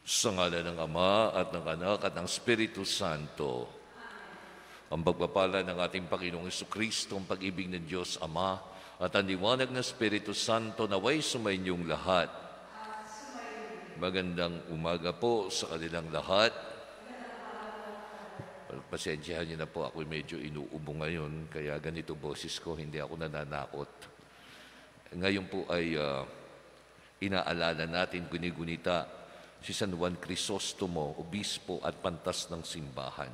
Sa ngala ng Ama at ng Anak at ng Espiritu Santo, ang pagpapala ng ating Panginoong Jesucristo, ang pag-ibig ng Diyos Ama, at ang liwanag ng Espiritu Santo naway sumainyong lahat. Magandang umaga po sa kanilang lahat. Pasensyahan niyo na po, ako medyo inuubo ngayon, kaya ganito boses ko, hindi ako nananakot. Ngayon po ay inaalala natin, guni-gunita, si San Juan Crisostomo, obispo at pantas ng simbahan.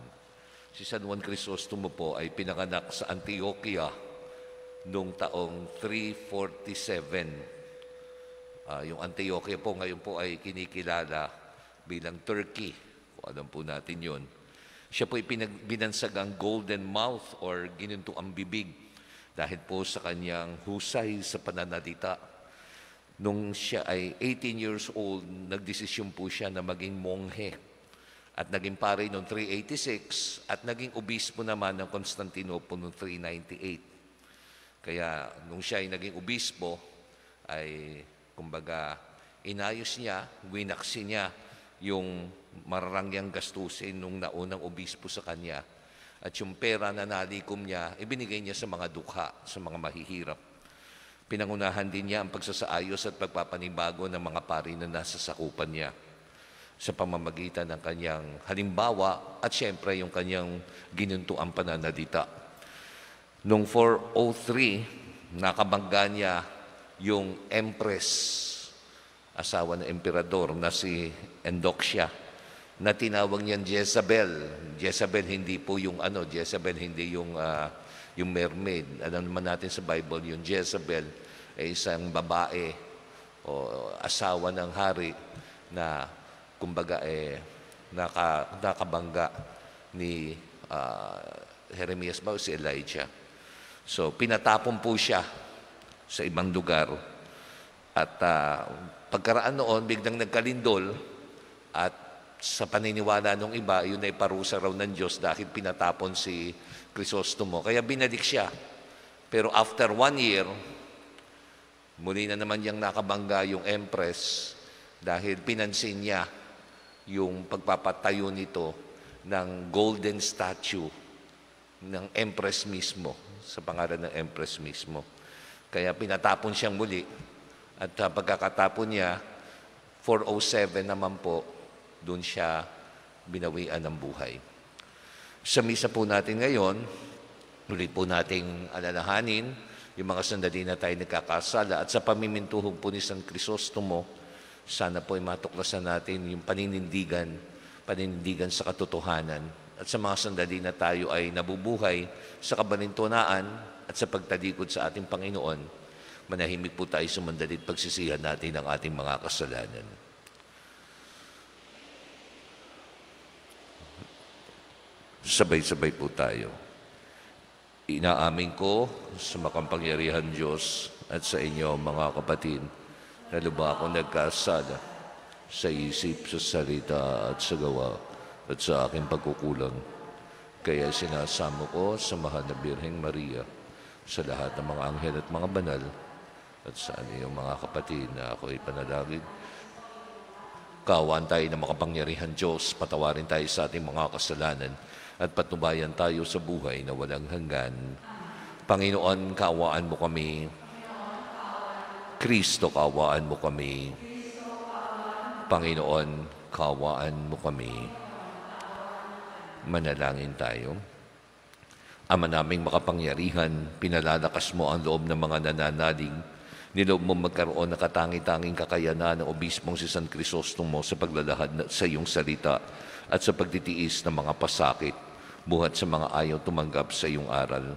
Si San Juan Crisostomo po ay pinanganak sa Antioquia noong taong 347. Yung Antioquia po ngayon po ay kinikilala bilang Turkey. Kung alam po natin yon. Siya po ay binansag ang golden mouth or ginuntuang bibig dahil po sa kanyang husay sa pananalita. Nung siya ay 18 years old, nagdesisyon po siya na maging monghe. At naging pare noong 386 at naging obispo naman ng Constantinople noong 398. Kaya nung siya ay naging obispo, ay kumbaga inayos niya, winaksi niya yung mararangyang gastusin nung naunang obispo sa kanya. At yung pera na nalikom niya, ibinigay niya sa mga dukha, sa mga mahihirap. Pinangunahan din niya ang pagsasaayos at pagpapanibago ng mga pari na nasa sakupan niya sa pamamagitan ng kanyang halimbawa at siyempre yung kanyang ginuntuang pananalita. Noong 403, nakabangga niya yung empress, asawa ng emperador na si Eudoxia, na tinawag niyan Jezabel. Jezabel hindi po yung Jezabel hindi yung mermaid. Alam naman natin sa Bible, yung Jezebel ay isang babae o asawa ng hari na kumbaga nakabangga ni Jeremias ba o si Elijah. So pinatapon po siya sa ibang lugar at pagkaraan noon biglang nagkalindol at sa paniniwala ng iba, yun ay parusa raw ng Diyos dahil pinatapon si Crisostomo. Kaya binalik siya. Pero after 1 year, muli na naman niyang nakabangga yung empress dahil pinansin niya yung pagpapatayo nito ng golden statue ng empress mismo, sa pangalan ng empress mismo. Kaya pinatapon siyang muli. At pagkakatapon niya, 407 naman po, doon siya binawian ng buhay. Sa misa po natin ngayon, ulit po nating alalahanin yung mga sandali na tayo nagkakasala at sa pamimintuhog po ni San Crisostomo, sana po ay matuklasan natin yung paninindigan sa katotohanan at sa mga sandali na tayo ay nabubuhay sa kabalintunaan at sa pagtalikod sa ating Panginoon, manahimik po tayo sa mandalit pagsisihan natin ang ating mga kasalanan. Sabay-sabay po tayo. Inaamin ko sa makapangyarihan Diyos at sa inyo mga kapatid na lubha akong nagkasala sa isip, sa salita at sa gawa at sa aking pagkukulang. Kaya sinasamo ko sa mahal na Birheng Maria, sa lahat ng mga anghel at mga banal at sa inyong mga kapatid na ako'y panalangin. Kaawaan tayo ng makapangyarihan Diyos, patawarin tayo sa ating mga kasalanan at patnubayan tayo sa buhay na walang hanggan. Panginoon, kaawaan mo kami. Kristo, kaawaan mo kami. Panginoon, kaawaan mo kami. Manalangin tayo. Ama naming makapangyarihan, pinalalakas mo ang loob ng mga nananalig. Niloob mo magkaroon ng katangi-tanging kakayanan ng obispong si San Crisostomo sa paglalahad sa iyong salita at sa pagtitiis ng mga pasakit, buhat sa mga ayaw tumanggap sa iyong aral.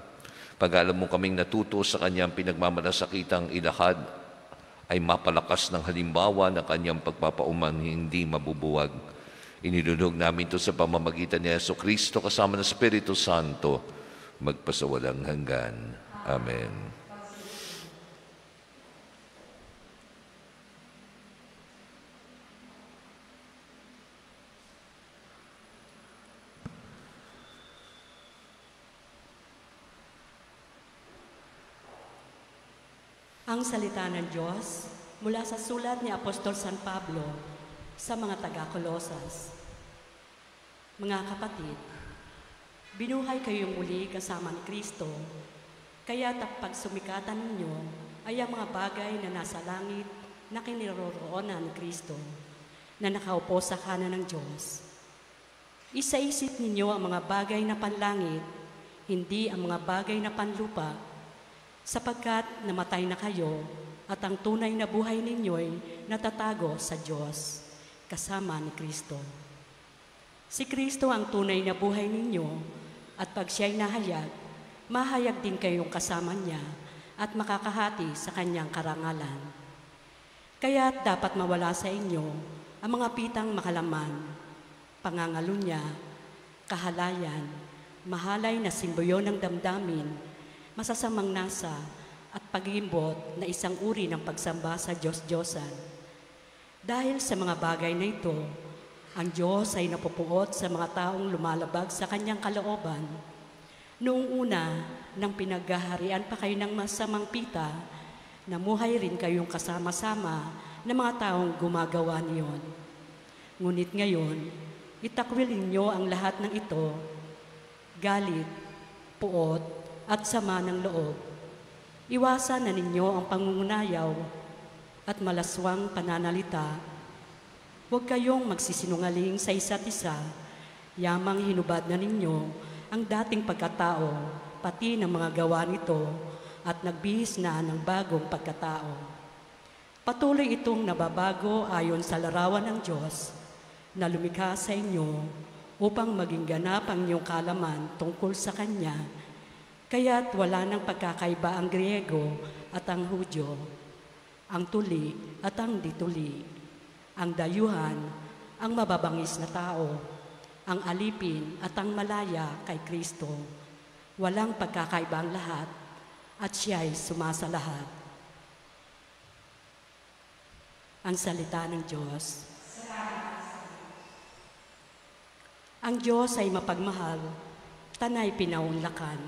Pag-alam mo kaming natuto sa kanyang pinagmamalasakitang ilahad, ay mapalakas ng halimbawa ng kanyang pagpapauman hindi mabubuwag. Inilulog namin ito sa pamamagitan ni Jesucristo kasama ng Espiritu Santo, magpasawalang hanggan. Amen. Ang salita ng Diyos mula sa sulat ni Apostol San Pablo Sa mga taga-Kolosas. Mga kapatid, binuhay kayong muli kasama ni Kristo, kaya pagsumikatan ninyo ay ang mga bagay na nasa langit na kiniroroonan ni Kristo, na nakaupo sa kanan ng Diyos. Isaisip ninyo ang mga bagay na panlangit, hindi ang mga bagay na panlupa, sapagkat namatay na kayo at ang tunay na buhay ninyo'y natatago sa Diyos, kasama ni Kristo. Si Kristo ang tunay na buhay ninyo at pag siya'y nahayag, mahayag din kayong kasama niya at makakahati sa kanyang karangalan. Kaya dapat mawala sa inyo ang mga pitang makalaman, pangangalunya, kahalayan, mahalay na simboyon ng damdamin, masasamang nasa at pag-iimbot na isang uri ng pagsamba sa Diyos-Diyosan. Dahil sa mga bagay na ito, ang Diyos ay napupuot sa mga taong lumalabag sa kanyang kalooban. Noong una, nang pinaghaharian pa kayo ng masamang pita, namuhay rin kayong kasama-sama ng mga taong gumagawa niyon. Ngunit ngayon, itakwil ninyo ang lahat ng ito, galit, puot, at sama ng loob. Iwasan na ninyo ang pangungunayaw at malaswang pananalita. Huwag kayong magsisinungaling sa isa't isa, yamang hinubad na ninyo ang dating pagkatao, pati ng mga gawa nito, at nagbihis na ng bagong pagkatao. Patuloy itong nababago ayon sa larawan ng Diyos na lumikha sa inyo upang maging ganap ang inyong kaalaman tungkol sa Kanya, kaya't wala nang pagkakaiba ang Griego at ang Hudyo, ang tuli at ang dituli, ang dayuhan, ang mababangis na tao, ang alipin at ang malaya kay Kristo. Walang pagkakaiba ang lahat at siya'y sumasa lahat. Ang salita ng Diyos. Ang Diyos ay mapagmahal, tanay pinaunlakan.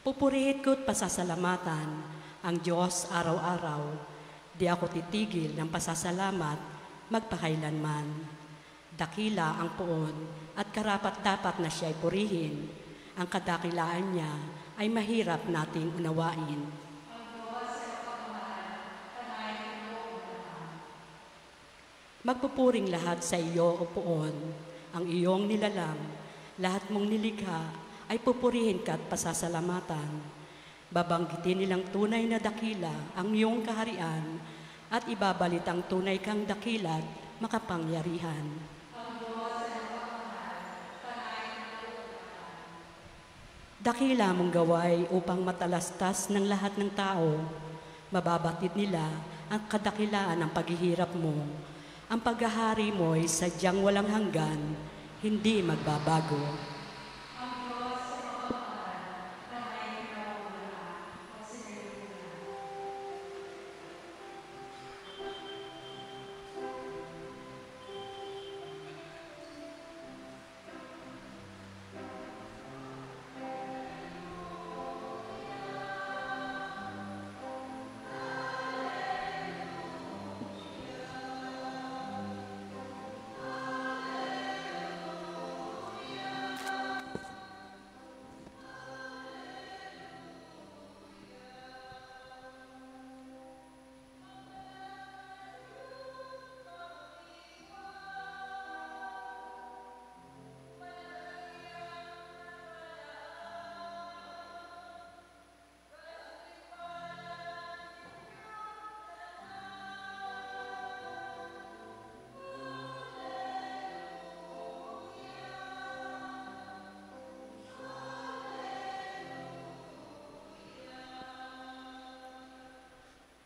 Pupurihin ko't pasasalamatan ang Diyos araw-araw. Di ako titigil ng pasasalamat magpakailanman. Dakila ang poon at karapat-dapat na siya'y purihin. Ang kadakilaan niya ay mahirap nating unawain. Magpupuring lahat sa iyo, O poon, ang iyong nilalang, lahat mong nilikha ay pupurihin ka at pasasalamatan. Babanggitin nilang tunay na dakila ang iyong kaharian at ibabalit ang tunay kang dakilat makapangyarihan. Dakila mong gaway upang matalastas ng lahat ng tao. Mababatid nila ang kadakilaan ng paghihirap mo. Ang paghahari mo ay sadyang walang hanggan, hindi magbabago.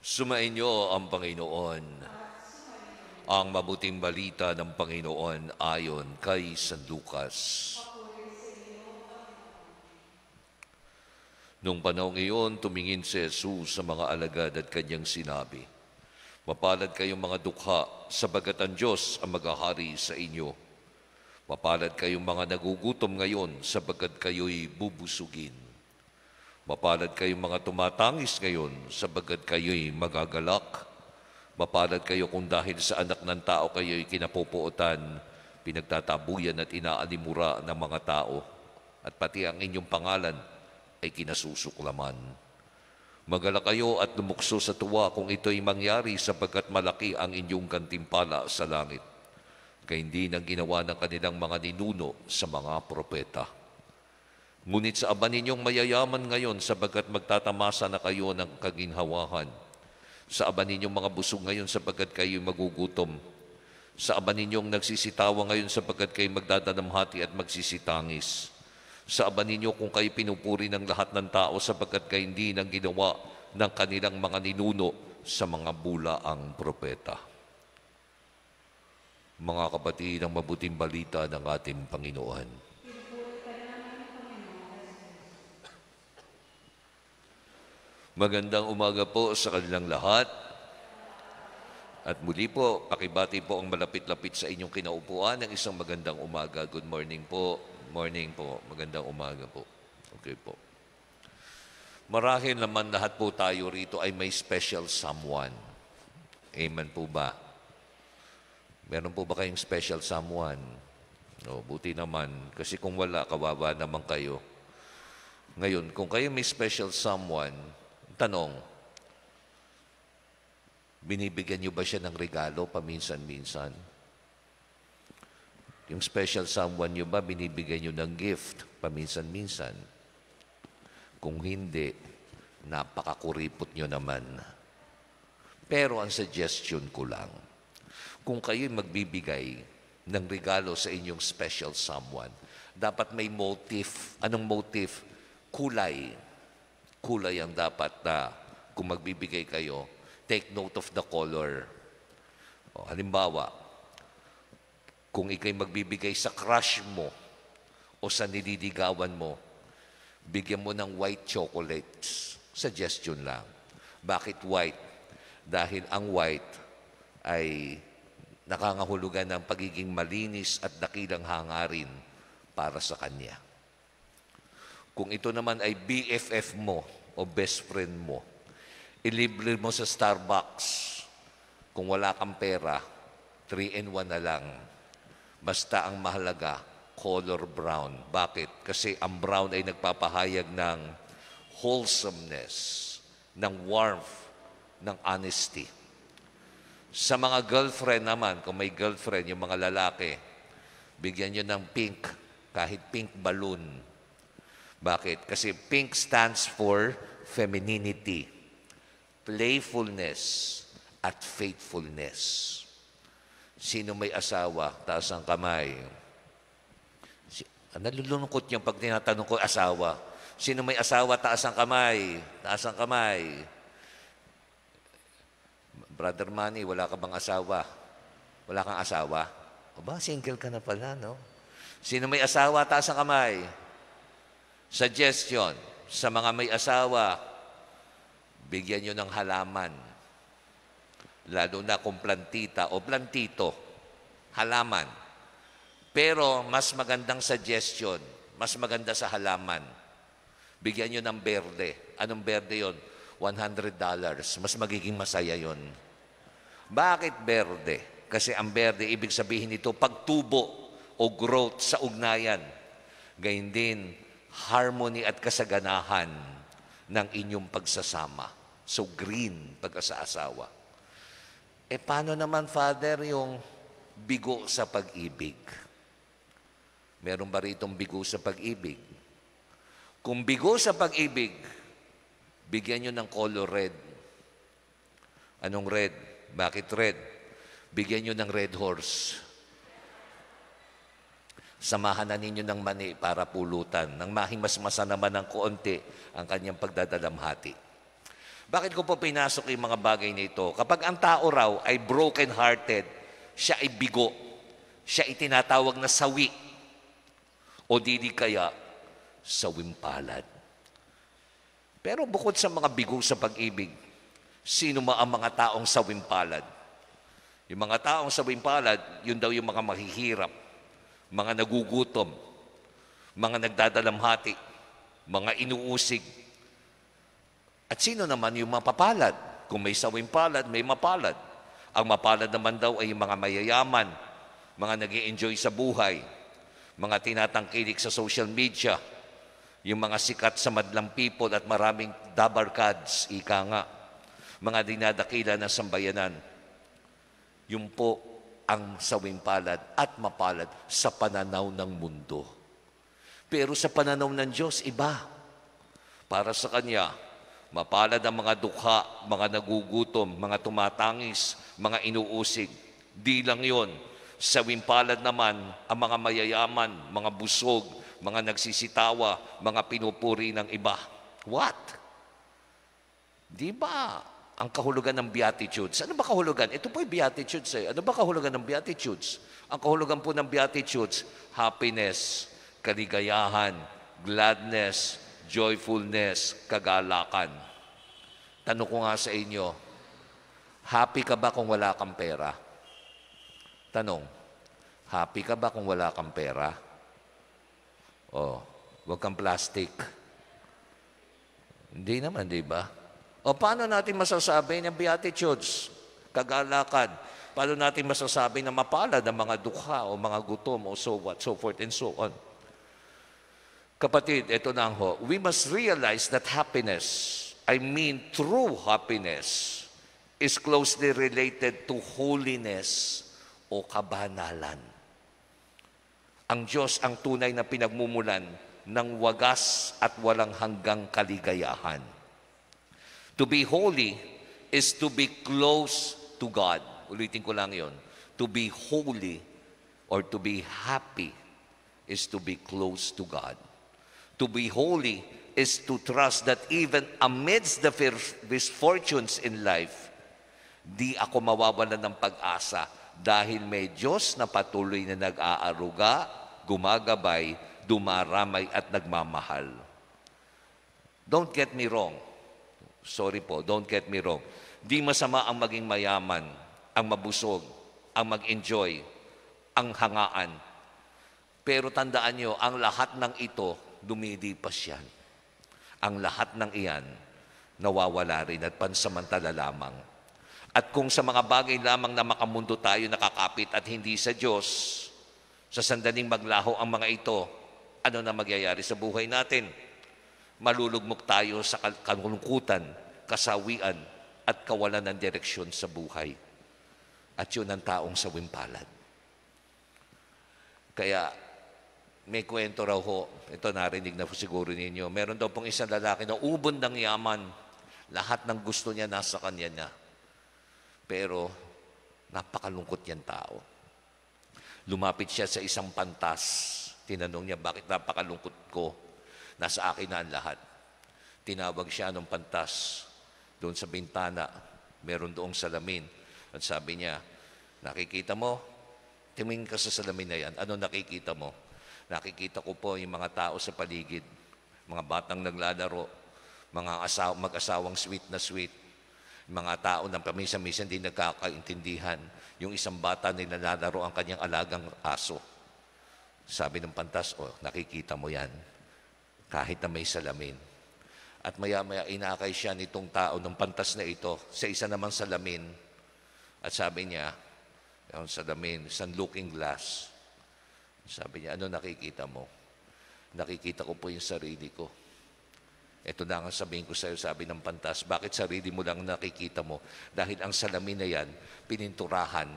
Sumainyo ang Panginoon. Ang mabuting balita ng Panginoon ayon kay San Lucas. Nung panahong iyon, tumingin si Jesus sa mga alagad at kanyang sinabi, "Mapalad kayong mga dukha, sabagat ang Diyos ang maghahari sa inyo. Mapalad kayong mga nagugutom ngayon, sabagat kayo'y bubusugin. Mapalad kayong mga tumatangis ngayon, sabagat kayo'y magagalak. Mapalad kayo kung dahil sa anak ng tao kayo'y kinapupuotan, pinagtatabuyan at inaanimura ng mga tao, at pati ang inyong pangalan ay kinasusuklaman. Magalak kayo at lumukso sa tuwa kung ito'y mangyari sapagkat malaki ang inyong gantimpala sa langit. Kaya hindi nang ginawa ng kanilang mga ninuno sa mga propeta. Ngunit sa aba ninyong mayayaman ngayon sapagkat magtatamasa na kayo ng kaginhawahan. Sa aba ninyong mga busog ngayon sapagkat kayo'y magugutom. Sa aba ninyong nagsisitawa ngayon sapagkat kayo'y magdadamhati at magsisitangis. Sa aba ninyo kung kayo pinupuri ng lahat ng tao sapagkat kayo hindi nang ginawa ng kanilang mga ninuno sa mga bulaang propeta. Mga kapatid, ang mabuting balita ng ating Panginoon. Magandang umaga po sa kanilang lahat. At muli po, pakibati po ang malapit-lapit sa inyong kinaupuan ng isang magandang umaga. Good morning po. Morning po. Magandang umaga po. Okay po. Marahil naman lahat po tayo rito ay may special someone. Amen po ba? Meron po ba kayong special someone? No, buti naman. Kasi kung wala, kawawa naman kayo. Ngayon, kung kayo may special someone, tanong, binibigyan niyo ba siya ng regalo paminsan-minsan? Yung special someone niyo ba, binibigyan niyo ng gift paminsan-minsan? Kung hindi, napakakuripot niyo naman. Pero ang suggestion ko lang, kung kayo'y magbibigay ng regalo sa inyong special someone, dapat may motive. Anong motive? Kulay. Kulay ang dapat na kung magbibigay kayo, take note of the color. O, halimbawa, kung ikay magbibigay sa crush mo o sa nililigawan mo, bigyan mo ng white chocolates. Suggestion lang. Bakit white? Dahil ang white ay nakangahulugan ng pagiging malinis at dakilang hangarin para sa kanya. Kung ito naman ay BFF mo o best friend mo, ilibre mo sa Starbucks. Kung wala kang pera, 3-in-1 na lang. Basta ang mahalaga, color brown. Bakit? Kasi ang brown ay nagpapahayag ng wholesomeness, ng warmth, ng honesty. Sa mga girlfriend naman, kung may girlfriend, yung mga lalaki, bigyan nyo ng pink, kahit pink balloon. Bakit? Kasi pink stands for femininity, playfulness, at faithfulness. Sino may asawa? Taas ang kamay. Nalulungkot niya pag tinatanong ko asawa. Sino may asawa? Taas ang kamay. Taas ang kamay. Brother Manny, wala ka bang asawa? Wala kang asawa? O ba, single ka na pala, no? Sino may asawa? Taas ang kamay. Suggestion, sa mga may asawa, bigyan nyo ng halaman. Lalo na kung plantita o plantito, halaman. Pero mas magandang suggestion, mas maganda sa halaman, bigyan nyo ng berde. Anong berde yon? $100. Mas magiging masaya yon. Bakit berde? Kasi ang berde, ibig sabihin nito, pagtubo o growth sa ugnayan. Gayun din, harmony at kasaganahan ng inyong pagsasama. So, green, pagkasaasawa. Paano naman, Father, yung bigo sa pag-ibig? Meron ba ritong bigo sa pag-ibig? Kung bigo sa pag-ibig, bigyan nyo ng color red. Anong red? Bakit red? Bigyan nyo ng red horse. Samahan na ninyo ng mani para pulutan. Nang mahimasmasa naman ng konti ang kanyang pagdadalamhati. Bakit ko po pinasok yung mga bagay nito? Kapag ang tao raw ay broken-hearted, siya ay bigo. Siya ay tinatawag na sawi. O dili kaya, sawimpalad. Pero bukod sa mga bigo sa pag-ibig, sino ang mga taong sawimpalad? Yung mga taong sawimpalad, yun daw yung mga mahihirap, mga nagugutom, mga nagdadalamhati, mga inuusig, At sino naman yung mapapalad? Kung may sawing palad, may mapalad. Ang mapalad naman daw ay yung mga mayayaman, mga nag-i-enjoy sa buhay, mga tinatangkilik sa social media, yung mga sikat sa madlang people at maraming dabarkads, ika nga, mga dinadakila na sambayanan. Yung po ang sawing palad at mapalad sa pananaw ng mundo. Pero sa pananaw ng Diyos, iba. Para sa Kanya, mapalad ang mga dukha, mga nagugutom, mga tumatangis, mga inuusig. Di lang yon. Sawing palad naman ang mga mayayaman, mga busog, mga nagsisitawa, mga pinupuri ng iba. What? Di ba ang kahulugan ng Beatitudes? Ano ba kahulugan? Ito po yung Beatitudes eh. Ano ba kahulugan ng Beatitudes? Ang kahulugan po ng Beatitudes, happiness, kaligayahan, gladness, joyfulness, kagalakan. Tanong ko nga sa inyo, happy ka ba kung wala kang pera? Tanong, happy ka ba kung wala kang pera? Oh, huwag kang plastic. Hindi naman, di ba? O paano natin masasabi ng Beatitudes, kagalakan? Paano natin masasabi na mapalad ang mga dukha o mga gutom o so what, so forth and so on? Kapatid, ito na ho. We must realize that happiness, I mean true happiness, is closely related to holiness o kabanalan. Ang Diyos ang tunay na pinagmumulan ng wagas at walang hanggang kaligayahan. To be holy is to be close to God. Ulitin ko lang yon. To be holy or to be happy is to be close to God. To be holy is to trust that even amidst the misfortunes in life, di ako mawawalan ng pag-asa dahil may Diyos na patuloy na nag-aaruga, gumagabay, dumaramay at nagmamahal. Don't get me wrong. Sorry po, don't get me wrong. Di masama ang maging mayaman, ang mabusog, ang mag-enjoy, ang hangaan. Pero tandaan nyo, ang lahat ng ito, dumilipas yan. Ang lahat ng iyan, nawawala rin at pansamantala lamang. At kung sa mga bagay lamang na makamundo tayo nakakapit at hindi sa Diyos, sa sandaling maglaho ang mga ito, ano na magyayari sa buhay natin? Malulugmok tayo sa kalungkutan, kasawian, at kawalan ng direksyon sa buhay. At yun ang taong sawing palad. Kaya, may kwento raw ho, ito narinig na po siguro ninyo, meron daw pong isang lalaki na ubod ng yaman, lahat ng gusto niya nasa kanya niya. Pero, napakalungkot yan tao. Lumapit siya sa isang pantas. Tinanong niya, bakit napakalungkot ko? Nasa akin na ang lahat. Tinawag siya ng pantas. Doon sa bintana, meron doong salamin. At sabi niya, nakikita mo? Tingin ka sa salamin na yan. Ano nakikita mo? Nakikita ko po yung mga tao sa paligid. Mga batang naglalaro. Mga mag-asawang sweet na sweet. Mga tao na paminsan-minsan hindi nagkakaintindihan. Yung isang bata na nilalaro ang kanyang alagang aso. Sabi ng pantas, nakikita mo yan. Kahit na may salamin. At maya-maya inakay siya nitong tao ng pantas na ito sa isa namang salamin. At sabi niya, yung salamin, isang looking glass. Sabi niya, ano nakikita mo? Nakikita ko po yung sarili ko. Ito na ang sabihin ko sa iyo, sabi ng pantas, bakit sarili mo lang nakikita mo? Dahil ang salamin na yan, pininturahan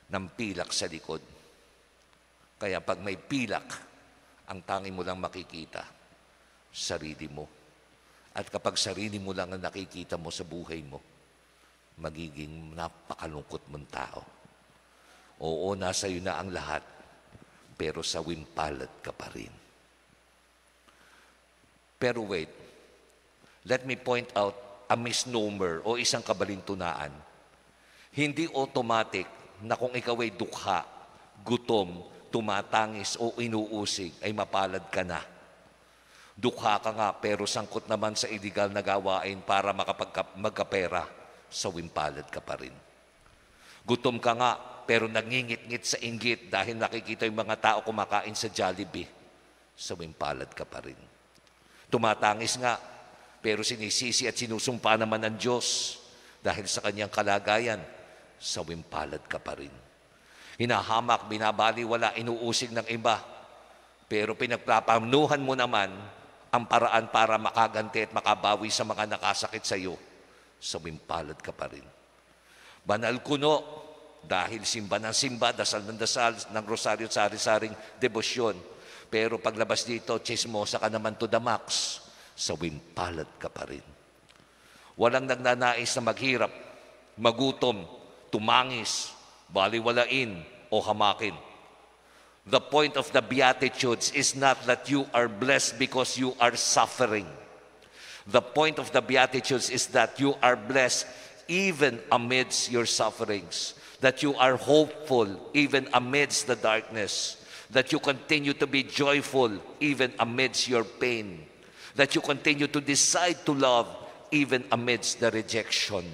ng pilak sa likod. Kaya pag may pilak, ang tangi mo lang makikita, sarili mo. At kapag sarili mo lang ang nakikita mo sa buhay mo, magiging napakalungkot mong tao. Oo, nasa iyo na ang lahat, pero sawing palad ka pa rin. Pero wait, let me point out a misnomer o isang kabalintunaan. Hindi automatic na kung ikaw ay dukha, gutom, tumatangis o inuusig, ay mapalad ka na. Dukha ka nga pero sangkot naman sa illegal na gawain para magkapera, sawing palad ka pa rin. Gutom ka nga pero nangingit-ngit sa inggit dahil nakikita yung mga tao kumakain sa Jollibee, sawing palad ka pa rin. Tumatangis nga, Pero sinisisi at sinusumpa naman ng Diyos dahil sa kanyang kalagayan, sawimpalad ka pa rin. Hinahamak, binabaliwala, inuusig ng iba. Pero pinagpapanuhan mo naman ang paraan para makaganti at makabawi sa mga nakasakit sa iyo, sawimpalad ka pa rin. Banal kuno, dahil simba ng simba, dasal ng dasal, ng rosaryo, sari-saring debosyon. Pero paglabas dito, chismosa ka naman to the max, sawimpalad ka pa rin. Walang nagnanais na maghirap, magutom, tumangis, baliwalain o hamakin. The point of the Beatitudes is not that you are blessed because you are suffering. The point of the Beatitudes is that you are blessed even amidst your sufferings, that you are hopeful even amidst the darkness, that you continue to be joyful even amidst your pain, that you continue to decide to love even amidst the rejection.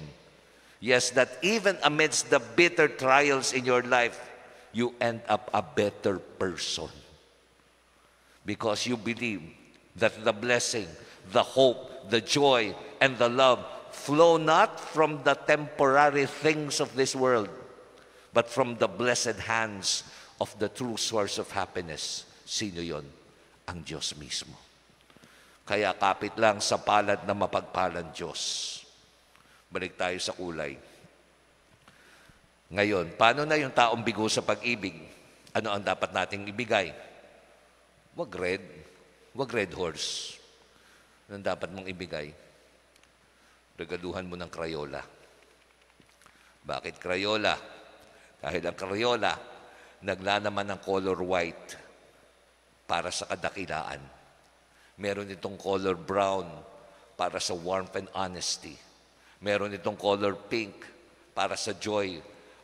Yes, that even amidst the bitter trials in your life, you end up a better person. Because you believe that the blessing, the hope, the joy, and the love flow not from the temporary things of this world, but from the blessed hands of the true source of happiness. Sino yon? Ang Diyos mismo. Kaya kapit lang sa palad na mapagpalang Diyos. Balik tayo sa kulay. Ngayon, paano na yung taong bigo sa pag-ibig? Ano ang dapat nating ibigay? Wag red horse. Ano ang dapat mong ibigay? Regaluhan mo ng Crayola. Bakit Crayola? Dahil ang Crayola, naglalaman ng color white para sa kadakilaan. Meron itong color brown para sa warmth and honesty. Meron itong color pink para sa joy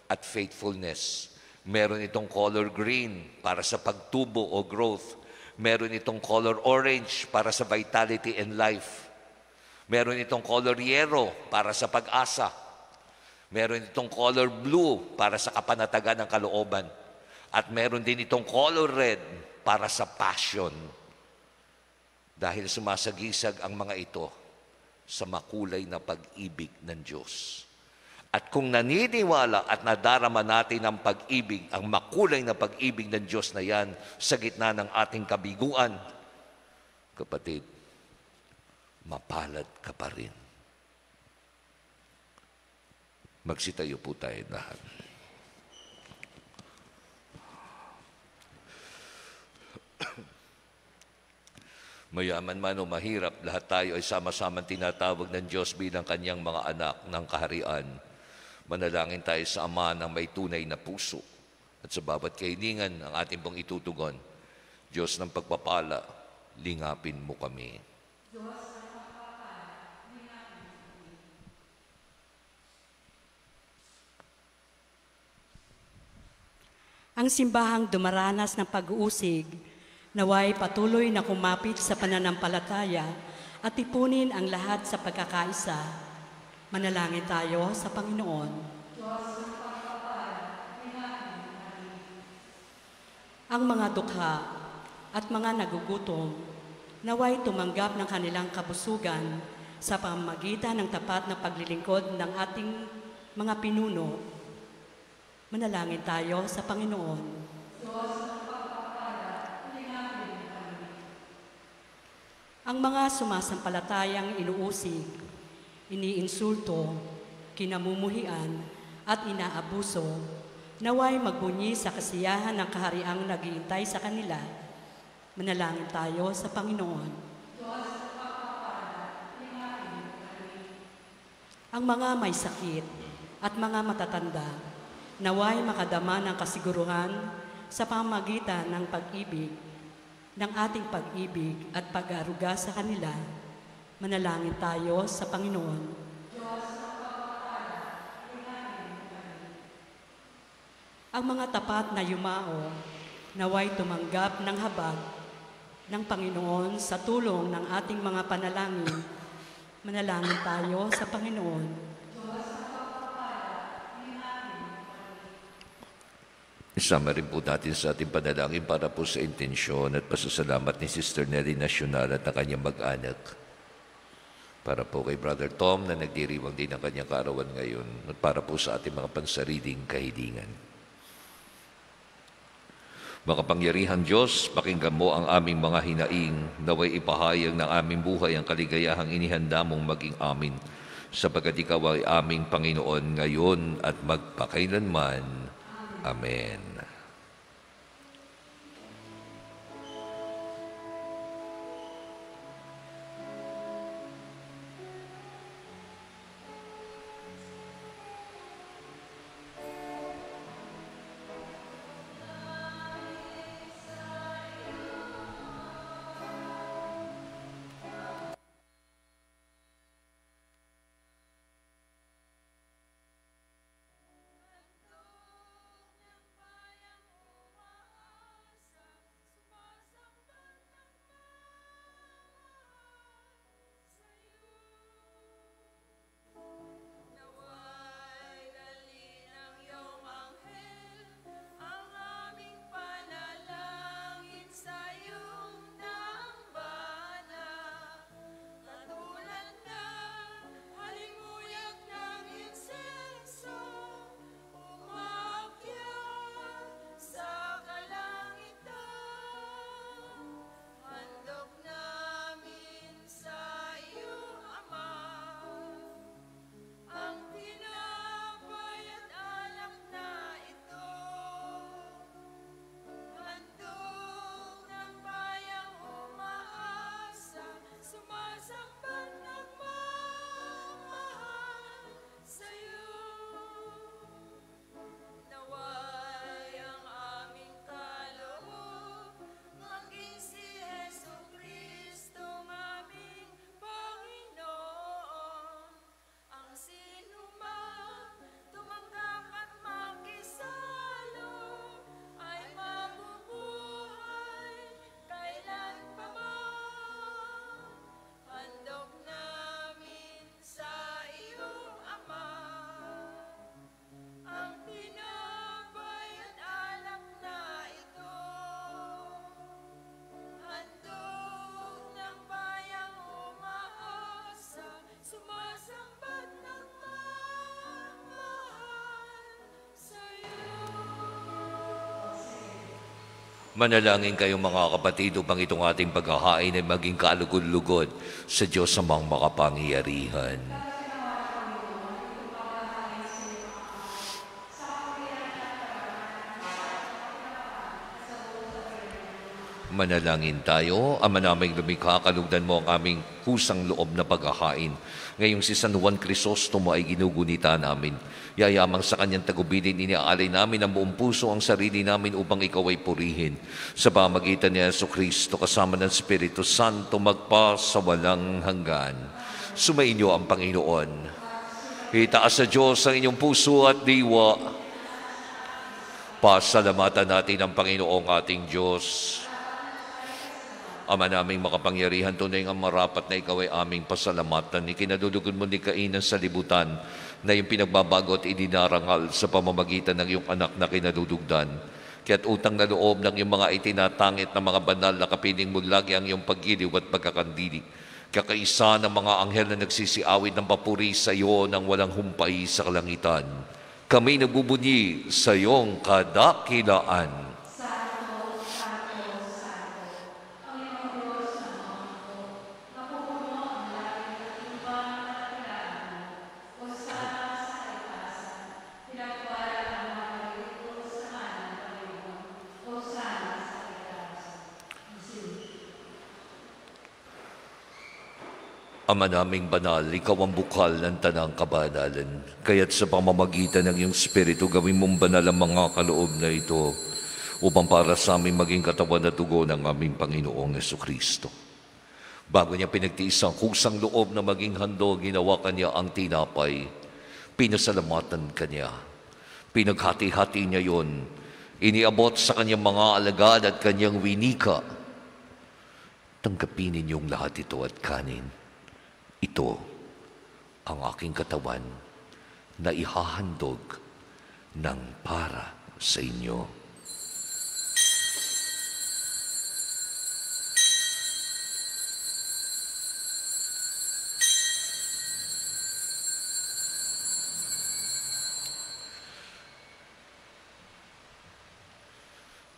at faithfulness. Meron itong color green para sa pagtubo o growth. Meron itong color orange para sa vitality and life. Meron itong color yellow para sa pag-asa. Meron itong color blue para sa kapanatagan ng kalooban. At meron din itong color red para sa passion. Dahil sumasagisag ang mga ito sa makulay na pag-ibig ng Diyos. At kung naniniwala at nadarama natin ang pag-ibig, ang makulay na pag-ibig ng Diyos na yan sa gitna ng ating kabiguan, kapatid, mapalad ka pa rin. Magsitayo po tayo lahat. Mayaman man o mahirap, lahat tayo ay sama-samang tinatawag ng Diyos bilang kanyang mga anak ng kaharian. Manalangin tayo sa Ama ng may tunay na puso. At sa bawat kahilingan ang ating pong itutugon, Diyos ng pagpapala, lingapin mo kami. Ang simbahang dumaranas ng pag-uusig, naway patuloy na kumapit sa pananampalataya at ipunin ang lahat sa pagkakaisa. Manalangin tayo sa Panginoon. Ang mga dukha at mga nagugutom, naway tumanggap ng kanilang kabusugan sa pamamagitan ng tapat na paglilingkod ng ating mga pinuno. Manalangin tayo sa Panginoon. Ang mga sumasampalatayang inuusig, iniinsulto, kinamumuhian at inaabuso, naway magbunyi sa kasiyahan ng kahariang naghihintay sa kanila. Manalangin tayo sa Panginoon. Ang mga may sakit at mga matatanda, naway makadama ng kasiguruhan sa pamamagitan ng pag-ibig, ng ating pag-ibig at pag-aaruga sa kanila. Manalangin tayo sa Panginoon. Ang mga tapat na yumao, naway tumanggap ng habag ng Panginoon sa tulong ng ating mga panalangin. Manalangin tayo sa Panginoon. Isama rin po natin sa ating panalangin para po sa intensyon at pasasalamat ni Sister Nelly Nacional at ang kanyang mag-anak. Para po kay Brother Tom na nagdiriwang din ang kanyang kaarawan ngayon at para po sa ating mga pansariling kahilingan. Makapangyarihan Diyos, pakinggan mo ang aming mga hinaing, naway ipahayag ng aming buhay ang kaligayahang inihanda mong maging amin, sapagkat ikaw ay aming Panginoon ngayon at magpakailanman. Amen. Manalangin kayo mga kapatid upang itong ating paghahain ay maging kalugod-lugod sa Diyos amang makapangyarihan. Manalangin tayo. Ama naming lumikha, kalugdan mo ang aming kusang loob na paghahain. Ngayong si San Juan Crisostomo ay ginugunita namin. Yayamang sa kanyang tagubilin, iniaalay namin ang buong puso ang sarili namin upang ikaw ay purihin. Sa pamagitan ni Jesucristo kasama ng Espiritu Santo magpa sa walang hanggan. Sumainyo ang Panginoon. Itaas sa Diyos ang inyong puso at diwa. Pasalamatan natin ang Panginoong ating Diyos. Ama naming makapangyarihan, tunay ang marapat na ikaw ay aming pasalamatan. Ikinadulugod mo ni Cain sa libutan na yung pinagbabago at idinarangal sa pamamagitan ng iyong anak na kinadudugdan. Kaya't utang na loob ng iyong mga itinatangit na mga banal na kapiling mo lagi ang iyong paggiliw at pagkakandili. Kakaisa ng mga anghel na nagsisiawit ng papuri sa iyo nang walang humpay sa kalangitan. Kami nagbubunyi sa iyong kadakilaan. Ama naming banal, ikaw ang bukal ng tanang kabanalan. Kaya't sa pamamagitan ng iyong Espiritu, gawin mong banal ang mga kaloob na ito upang para sa aming maging katawan at dugo ng aming Panginoong Jesucristo. Bago niya pinagtiis ang kusang loob na maging handog, ginawa kanya ang tinapay. Pinasalamatan kanya. Pinaghati-hati niya yon. Iniabot sa kanyang mga alagad at kanyang winika. Tanggapin ninyong lahat ito at kanin. Ito ang aking katawan na ihahandog ng para sa inyo.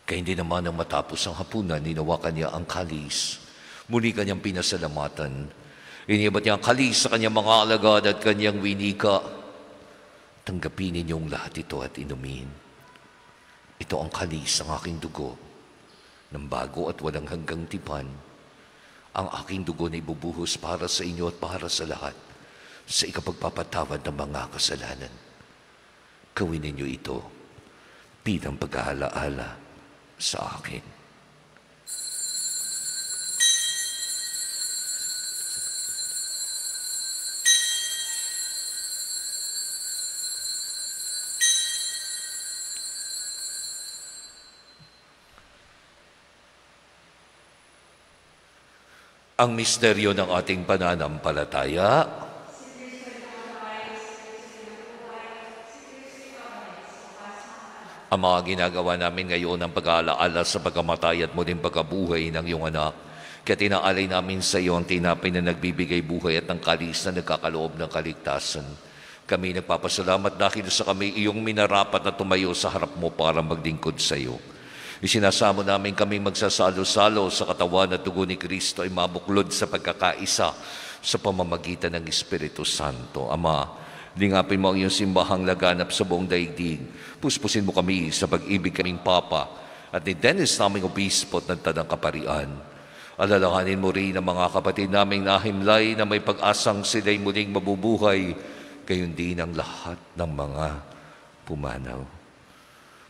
Kaya hindi naman nang matapos ang hapunan, hinawakan niya ang kalis. Muli kanyang pinasalamatan. Iniabot niya ang kalis sa kanyang mga alagad at kanyang winika. Tanggapin ninyong lahat ito at inumin. Ito ang kalis ng aking dugo, ng bago at walang hanggang tipan. Ang aking dugo na ibubuhos para sa inyo at para sa lahat, sa ikapagpapatawad ng mga kasalanan. Gawin ninyo ito bilang pag-aalaala sa akin. Ang misteryo ng ating pananampalataya. Ang mga ginagawa namin ngayon ang pag-aalaala sa pagkamatay at muling pagkabuhay ng iyong anak. Kaya tinaalay namin sa iyo ang tinapay na nagbibigay buhay at ang kalis na nagkakaloob ng kaligtasan. Kami nagpapasalamat dahil sa kami iyong minarapat na tumayo sa harap mo para maglingkod sa iyo. Isinasamo namin kaming magsasalo-salo sa katawan at dugo ni Kristo ay mabuklod sa pagkakaisa sa pamamagitan ng Espiritu Santo. Ama, lingapin mo ang iyong simbahang laganap sa buong daigdig. Puspusin mo kami sa pag-ibig kaming Papa at ni Dennis naming Obispo at ng Tanang Kaparian. Alalahanin mo rin ang mga kapatid naming nahimlay na may pag-asang sila'y muling mabubuhay, gayon din ang lahat ng mga pumanaw.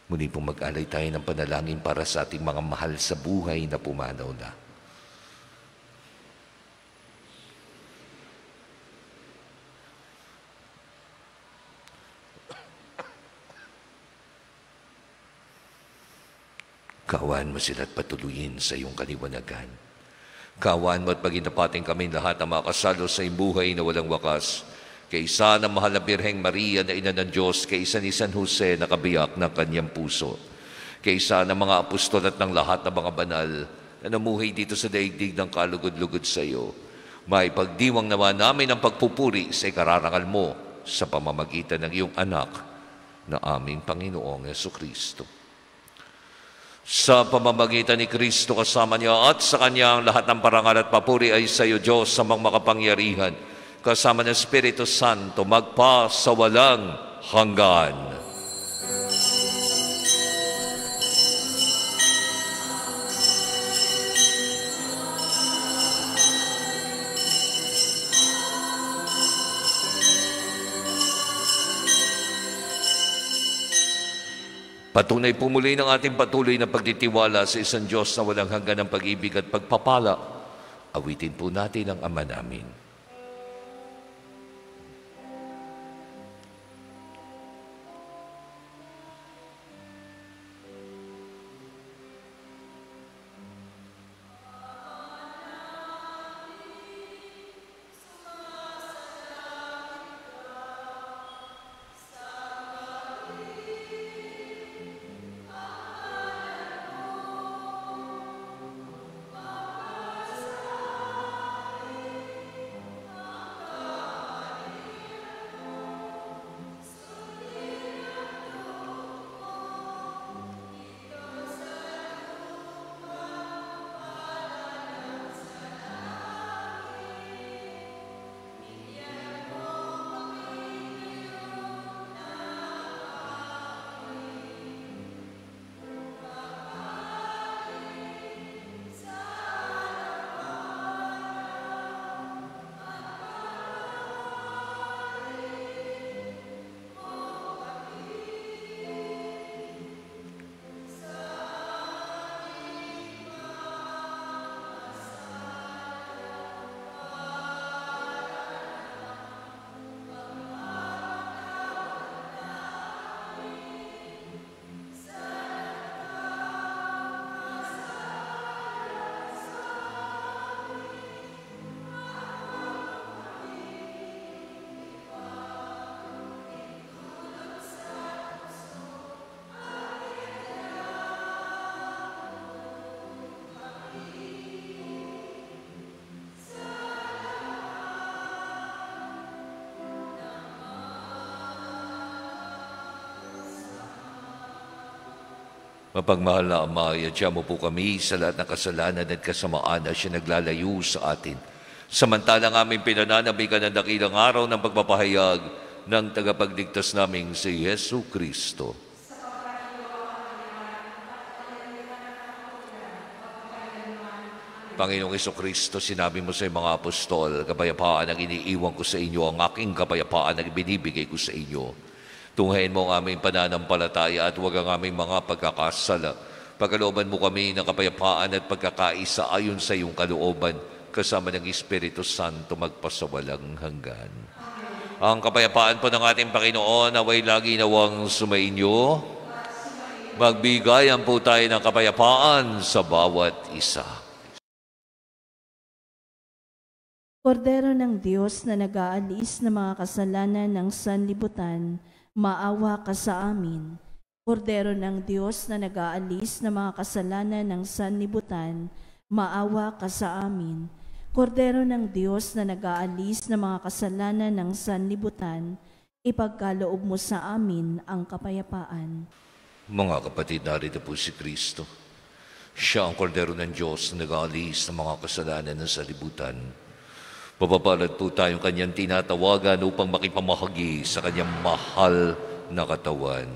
Muli pong mag-alay tayo ng panalangin para sa ating mga mahal sa buhay na pumanaw na. Kaawaan mo sila at patuloyin sa iyong kaliwanagan. Kaawaan mo at paginapating kami lahat ang makasalo sa iyong buhay na walang wakas. Kaysa ng mahal na Birheng Maria na ina ng Diyos, kaysa ni San Jose na kabiyak ng kanyang puso, kaysa ng mga apostol at ng lahat ng mga banal na namuhay dito sa daigdig ng kalugod-lugod sa iyo, may pagdiwang naman namin ang pagpupuri sa ikararangal mo sa pamamagitan ng iyong anak na aming Panginoong Jesucristo. Sa pamamagitan ni Kristo kasama niya at sa kanya ang lahat ng parangal at papuri ay sa iyo, Diyos, sa mga makapangyarihan, kasama ng Espiritu Santo, magpa sa walang hanggan. Patunay po muli ng ating patuloy na pagtitiwala sa isang Diyos na walang hanggan ng pag-ibig at pagpapala. Awitin po natin ang Ama namin. Mapagmahal na Ama, iadya mo po kami sa lahat ng kasalanan at kasamaan na siya naglalayo sa atin. Samantalang aming pinananamikan ng dakilang araw ng pagpapahayag ng tagapagligtas naming si Yesu Kristo. Panginoong Kristo, sinabi mo sa mga apostol, kapayapaan ang iniiwan ko sa inyo, ang aking kapayapaan ang ibinibigay ko sa inyo. Tunghayin mo ang aming pananampalataya at huwag ang aming mga pagkakasala. Pagkalooban mo kami ng kapayapaan at pagkakaisa ayon sa iyong kalooban, kasama ng Espiritu Santo magpasawalang hanggan. Ang kapayapaan po ng ating Panginoon, naway lagi nawang sumainyo. Magbigayan po tayo ng kapayapaan sa bawat isa. Kordero ng Diyos na nag-aalis ng mga kasalanan ng sanlibutan, maawa ka sa amin. Kordero ng Diyos na nag-aalis ng mga kasalanan ng sanlibutan, maawa ka sa amin. Kordero ng Diyos na nag-aalis ng mga kasalanan ng sanlibutan, ipagkaloob mo sa amin ang kapayapaan. Mga kapatid, narito po si Kristo. Siya ang kordero ng Diyos na nag-aalis ng mga kasalanan ng sanlibutan. Papapalad po tayong kanyang tinatawagan upang makipamahagi sa kanyang mahal na katawan.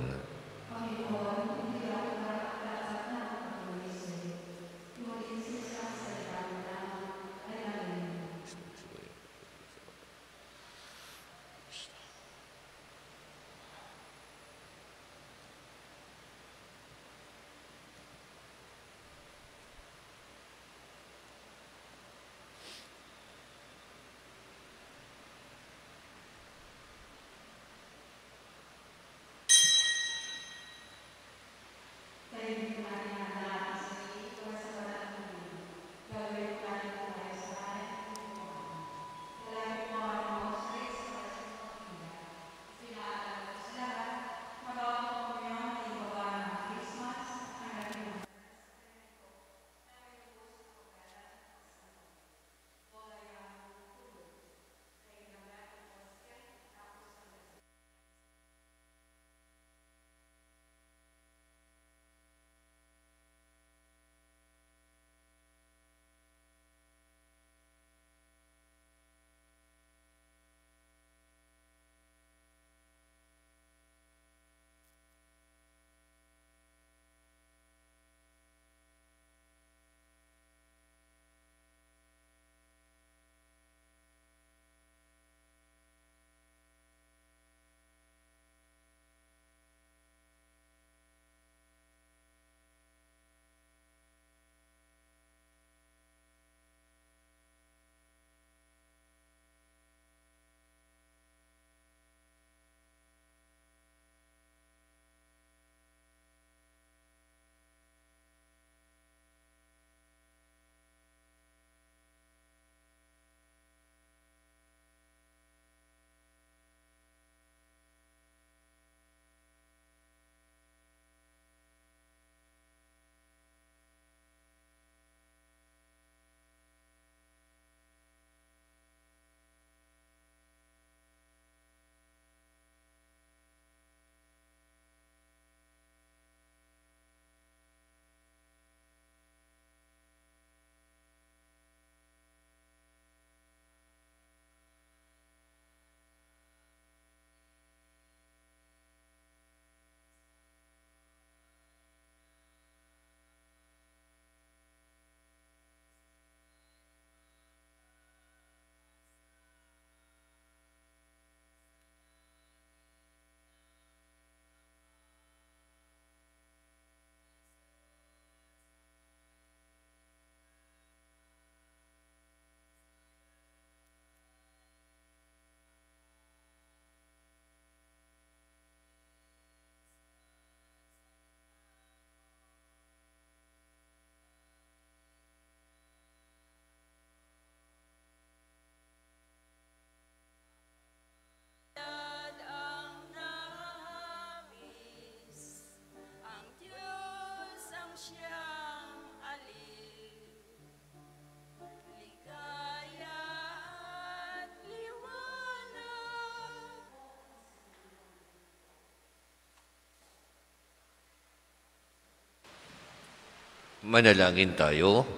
Manalangin tayo.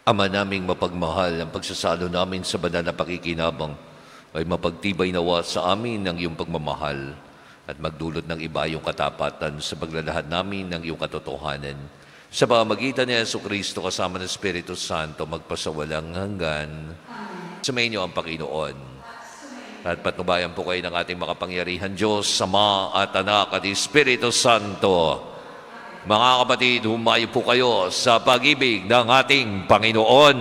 Ama naming mapagmahal, ang pagsasalo namin sa banal na pakikinabang ay mapagtibay nawa sa amin ng iyong pagmamahal at magdulot ng iba yung katapatan sa paglalahad namin ng iyong katotohanan. Sa pamamagitan ni Jesucristo kasama ng Espiritu Santo, magpasawalang hanggan. Sumayin niyo ang Panginoon. At patnubayan po kayo ng ating makapangyarihan Diyos, Ama at Anak at Espiritu Santo. Mga kapatid, humayo po kayo sa pag-ibig ng ating Panginoon.